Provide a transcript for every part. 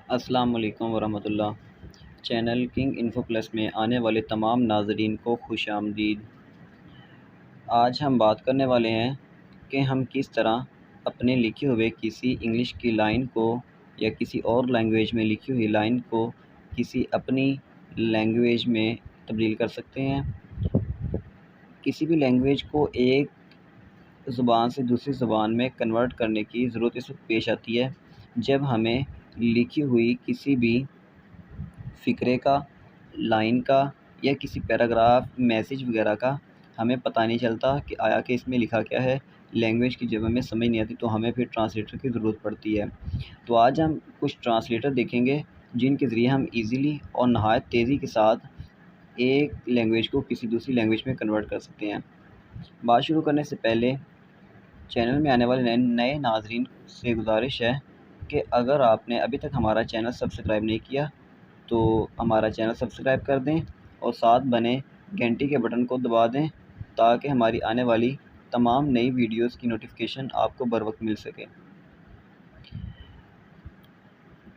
अस्सलाम वालेकुम वरहमतुल्लाह। Channel king info plus में आने वाले तमाम नाज़रीन को खुशामदीद। आज हम बात करने वाले हैं कि हम किस तरह अपने लिखे हुए किसी इंग्लिश की लाइन को या किसी और लैंग्वेज में लिखी हुई लाइन को किसी अपनी लैंग्वेज में तब्दील कर सकते हैं। किसी भी लैंग्वेज को एक ज़ुबान से दूसरी ज़ुबान में कन्वर्ट करने की ज़रूरत इस वक्त पेश आती है जब हमें लिखी हुई किसी भी फ़िक्रे का, लाइन का या किसी पैराग्राफ, मैसेज वगैरह का हमें पता नहीं चलता कि आया कि इसमें लिखा क्या है। लैंग्वेज की जब हमें समझ नहीं आती तो हमें फिर ट्रांसलेटर की ज़रूरत पड़ती है। तो आज हम कुछ ट्रांसलेटर देखेंगे जिनके ज़रिए हम ईज़िली और नहायत तेज़ी के साथ एक लैंग्वेज को किसी दूसरी लैंग्वेज में कन्वर्ट कर सकते हैं। बात शुरू करने से पहले चैनल में आने वाले नए नाज़रीन से गुज़ारिश है कि अगर आपने अभी तक हमारा चैनल सब्सक्राइब नहीं किया तो हमारा चैनल सब्सक्राइब कर दें और साथ बने घंटी के बटन को दबा दें ताकि हमारी आने वाली तमाम नई वीडियोस की नोटिफिकेशन आपको बर वक्त मिल सके।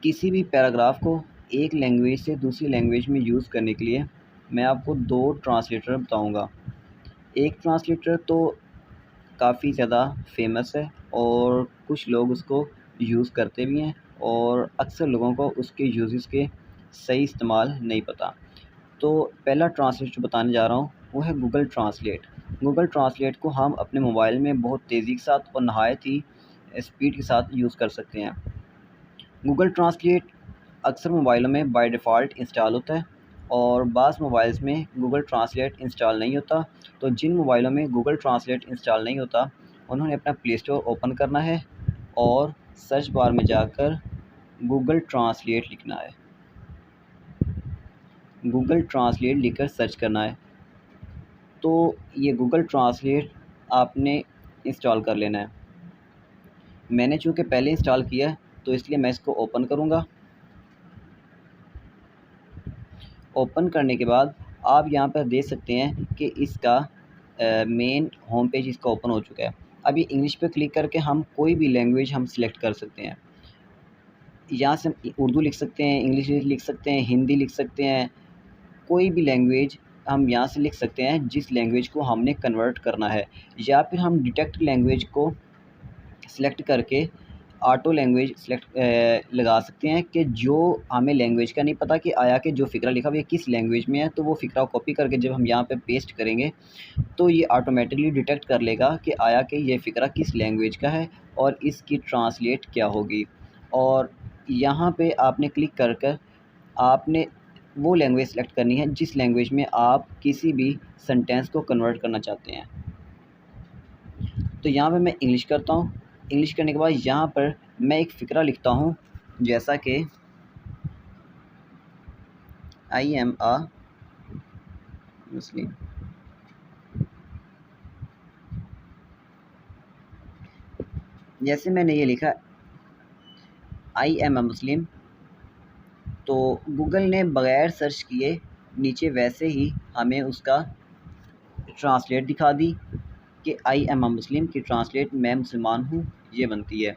किसी भी पैराग्राफ को एक लैंग्वेज से दूसरी लैंग्वेज में यूज़ करने के लिए मैं आपको दो ट्रांसलेटर बताऊंगा। एक ट्रांसलेटर तो काफ़ी ज़्यादा फेमस है और कुछ लोग उसको यूज़ करते भी हैं और अक्सर लोगों को उसके यूज़ेस के सही इस्तेमाल नहीं पता। तो पहला ट्रांसलेट जो बताने जा रहा हूँ वो है गूगल ट्रांसलेट। गूगल ट्रांसलेट को हम अपने मोबाइल में बहुत तेज़ी के साथ और नहायत ही स्पीड के साथ यूज़ कर सकते हैं। गूगल ट्रांसलेट अक्सर मोबाइलों में बाय डिफ़ॉल्ट इंस्टॉल होता है और बाज़ मोबाइल्स में गूगल ट्रांसलेट इंस्टॉल नहीं होता। तो जिन मोबाइलों में गूगल ट्रांसलेट इंस्टॉल नहीं होता उन्होंने अपना प्ले स्टोर ओपन करना है और सर्च बार में जाकर गूगल ट्रांसलेट लिखना है। गूगल ट्रांसलेट लिखकर सर्च करना है। तो ये गूगल ट्रांसलेट आपने इंस्टॉल कर लेना है। मैंने चूँकि पहले इंस्टॉल किया है तो इसलिए मैं इसको ओपन करूँगा। ओपन करने के बाद आप यहाँ पर देख सकते हैं कि इसका मेन होम पेज इसका ओपन हो चुका है। अब ये इंग्लिश पे क्लिक करके हम कोई भी लैंग्वेज हम सिलेक्ट कर सकते हैं। यहाँ से हम उर्दू लिख सकते हैं, इंग्लिश लिख सकते हैं, हिंदी लिख सकते हैं, कोई भी लैंग्वेज हम यहाँ से लिख सकते हैं जिस लैंग्वेज को हमने कन्वर्ट करना है। या फिर हम डिटेक्ट लैंग्वेज को सिलेक्ट करके ऑटो लैंग्वेज सिलेक्ट लगा सकते हैं कि जो हमें लैंग्वेज का नहीं पता कि आया कि जो फ़िक्रा लिखा हुआ है किस लैंग्वेज में है, तो वो फ़िक्रा कॉपी करके जब हम यहाँ पे पेस्ट करेंगे तो ये ऑटोमेटिकली डिटेक्ट कर लेगा कि आया कि ये फ़िक्रा किस लैंग्वेज का है और इसकी ट्रांसलेट क्या होगी। और यहाँ पे आपने क्लिक कर कर आपने वो लैंग्वेज सेलेक्ट करनी है जिस लैंग्वेज में आप किसी भी सेंटेंस को कन्वर्ट करना चाहते हैं। तो यहाँ पे मैं इंग्लिश करता हूँ। इंग्लिश करने के बाद यहाँ पर मैं एक फ़िक्रा लिखता हूँ जैसा कि आई एम अ मुस्लिम। जैसे मैंने ये लिखा आई एम अ मुस्लिम तो गूगल ने बग़ैर सर्च किए नीचे वैसे ही हमें उसका ट्रांसलेट दिखा दी कि आई एम अ मुस्लिम की ट्रांसलेट मैं मुसलमान हूँ ये बनती है।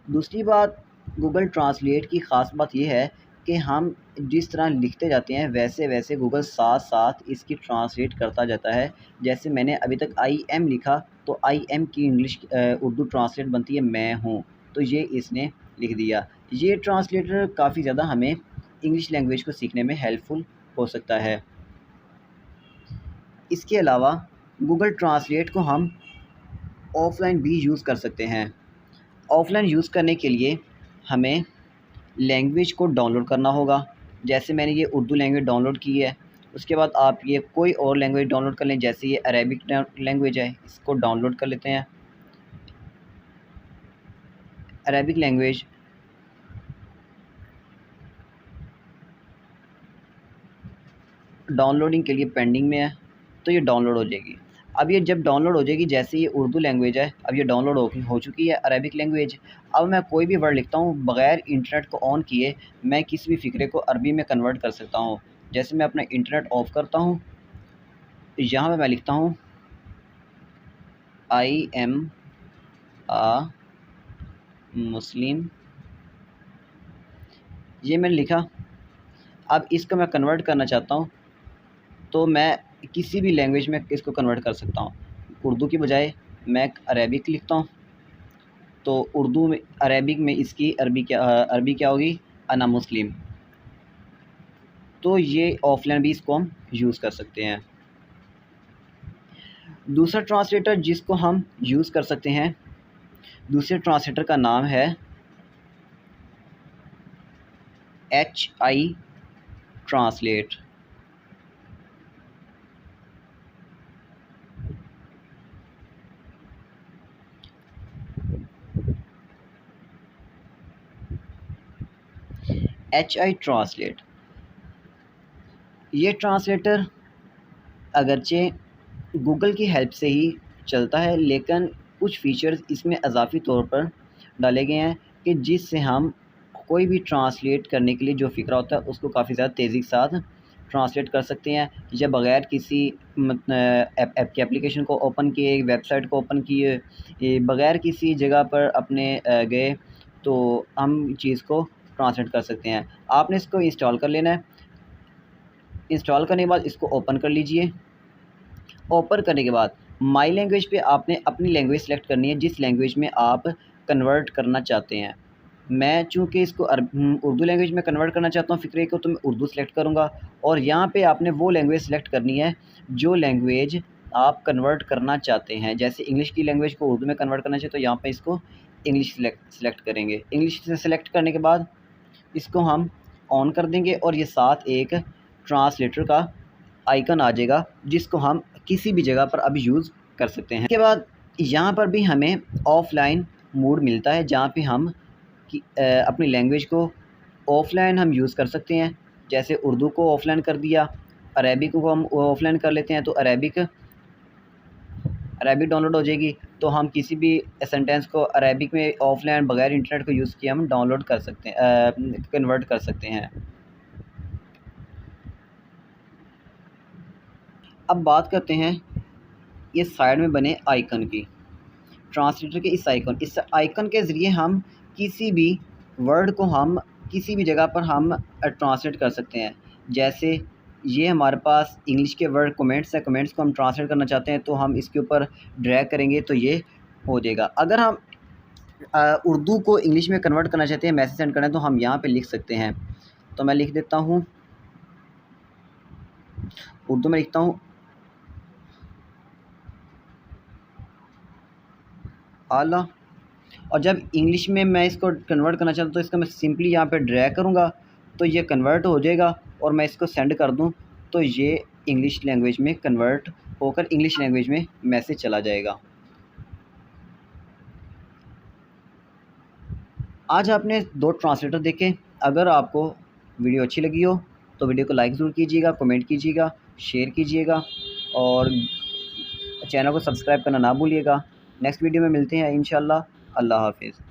दूसरी बात गूगल ट्रांसलेट की ख़ास बात ये है कि हम जिस तरह लिखते जाते हैं वैसे वैसे गूगल साथ साथ इसकी ट्रांसलेट करता जाता है। जैसे मैंने अभी तक आई एम लिखा तो आई एम की इंग्लिश उर्दू ट्रांसलेट बनती है मैं हूँ, तो ये इसने लिख दिया। ये ट्रांसलेटर काफ़ी ज़्यादा हमें इंग्लिश लैंग्वेज को सीखने में हेल्पफुल हो सकता है। इसके अलावा गूगल ट्रांसलेट को हम ऑफ़लाइन भी यूज़ कर सकते हैं। ऑफ़लाइन यूज़ करने के लिए हमें लैंग्वेज को डाउनलोड करना होगा। जैसे मैंने ये उर्दू लैंग्वेज डाउनलोड की है, उसके बाद आप ये कोई और लैंग्वेज डाउनलोड कर लें। जैसे ये अरेबिक लैंग्वेज है, इसको डाउनलोड कर लेते हैं। अरेबिक लैंग्वेज डाउनलोडिंग के लिए पेंडिंग में है, तो ये डाउनलोड हो जाएगी। अब ये जब डाउनलोड हो जाएगी, जैसे ये उर्दू लैंग्वेज है, अब ये डाउनलोड हो चुकी है अरेबिक लैंग्वेज। अब मैं कोई भी वर्ड लिखता हूँ बग़ैर इंटरनेट को ऑन किए मैं किसी भी फ़िक्रे को अरबी में कन्वर्ट कर सकता हूँ। जैसे मैं अपना इंटरनेट ऑफ़ करता हूँ, यहाँ पे मैं लिखता हूँ आई एम अ मुस्लिम ये मैंने लिखा। अब इसको मैं कन्वर्ट करना चाहता हूँ, तो मैं किसी भी लैंग्वेज में इसको कन्वर्ट कर सकता हूँ। उर्दू की बजाय मैं अरेबिक लिखता हूँ, तो उर्दू में अरेबिक में इसकी अरबी क्या होगी, अना मुस्लिम। तो ये ऑफलाइन भी इसको हम यूज़ कर सकते हैं। दूसरा ट्रांसलेटर जिसको हम यूज़ कर सकते हैं, दूसरे ट्रांसलेटर का नाम है HI ट्रांसलेट। HI ट्रांसलेट, ये ट्रांसलेटर अगरचे गूगल की हेल्प से ही चलता है, लेकिन कुछ फ़ीचर्स इसमें इजाफ़ी तौर पर डाले गए हैं कि जिससे हम कोई भी ट्रांसलेट करने के लिए जो फ़िक्रा होता है उसको काफ़ी ज़्यादा तेज़ी के साथ ट्रांसलेट कर सकते हैं, या बग़ैर किसी ऐप की एप्लीकेशन को ओपन किए, वेबसाइट को ओपन किए, बग़ैर किसी जगह पर अपने गए, तो हम चीज़ को ट्रांसलेट कर सकते हैं। आपने इसको इंस्टॉल कर लेना है। इंस्टॉल करने के बाद इसको ओपन कर लीजिए। ओपन करने के बाद माई लैंग्वेज पे आपने अपनी लैंग्वेज सेलेक्ट करनी है, जिस लैंग्वेज में आप कन्वर्ट करना चाहते हैं। मैं चूँकि इसको उर्दू लैंग्वेज में कन्वर्ट करना चाहता हूँ फ़िक्रे को, तो मैं उर्दू सेलेक्ट करूँगा। और यहाँ पे आपने वो लैंग्वेज सेलेक्ट करनी है जो लैंग्वेज आप कन्वर्ट करना चाहते हैं। जैसे इंग्लिश की लैंग्वेज को उर्दू में कन्वर्ट करना चाहिए, तो यहाँ पे इसको इंग्लिश सेलेक्ट करेंगे। इंग्लिश से सेलेक्ट करने के बाद इसको हम ऑन कर देंगे, और ये साथ एक ट्रांसलेटर का आइकन आ जाएगा, जिसको हम किसी भी जगह पर अभी यूज़ कर सकते हैं। इसके बाद यहाँ पर भी हमें ऑफ़लाइन मोड मिलता है, जहाँ पे हम अपनी लैंग्वेज को ऑफ़लाइन हम यूज़ कर सकते हैं। जैसे उर्दू को ऑफ़लाइन कर दिया, अरेबिक को हम ऑफ़लाइन कर लेते हैं, तो अरेबिक डाउनलोड हो जाएगी। तो हम किसी भी सेंटेंस को अरेबिक में ऑफ़लाइन बग़ैर इंटरनेट को यूज़ किए हम डाउनलोड कर सकते हैं, कन्वर्ट कर सकते हैं। अब बात करते हैं ये साइड में बने आइकन की, ट्रांसलेटर के इस आइकन के ज़रिए हम किसी भी वर्ड को हम किसी भी जगह पर हम ट्रांसलेट कर सकते हैं। जैसे ये हमारे पास इंग्लिश के वर्ड कमेंट्स हैं, कमेंट्स को हम ट्रांसलेट करना चाहते हैं, तो हम इसके ऊपर ड्रैग करेंगे तो ये हो जाएगा। अगर हम उर्दू को इंग्लिश में कन्वर्ट करना चाहते हैं, मैसेज सेंड करना है, तो हम यहाँ पे लिख सकते हैं। तो मैं लिख देता हूँ, उर्दू में लिखता हूँ आला, और जब इंग्लिश में मैं इसको कन्वर्ट करना चाहता हूँ, तो इसको मैं सिंपली यहाँ पे ड्रैग करूँगा, तो ये कन्वर्ट हो जाएगा। और मैं इसको सेंड कर दूँ, तो ये इंग्लिश लैंग्वेज में कन्वर्ट होकर इंग्लिश लैंग्वेज में मैसेज चला जाएगा। आज आपने 2 ट्रांसलेटर देखे। अगर आपको वीडियो अच्छी लगी हो तो वीडियो को लाइक ज़रूर कीजिएगा, कमेंट कीजिएगा, शेयर कीजिएगा, और चैनल को सब्सक्राइब करना ना भूलिएगा। नेक्स्ट वीडियो में मिलते हैं इंशाअल्लाह। अल्लाह हाफ़िज़।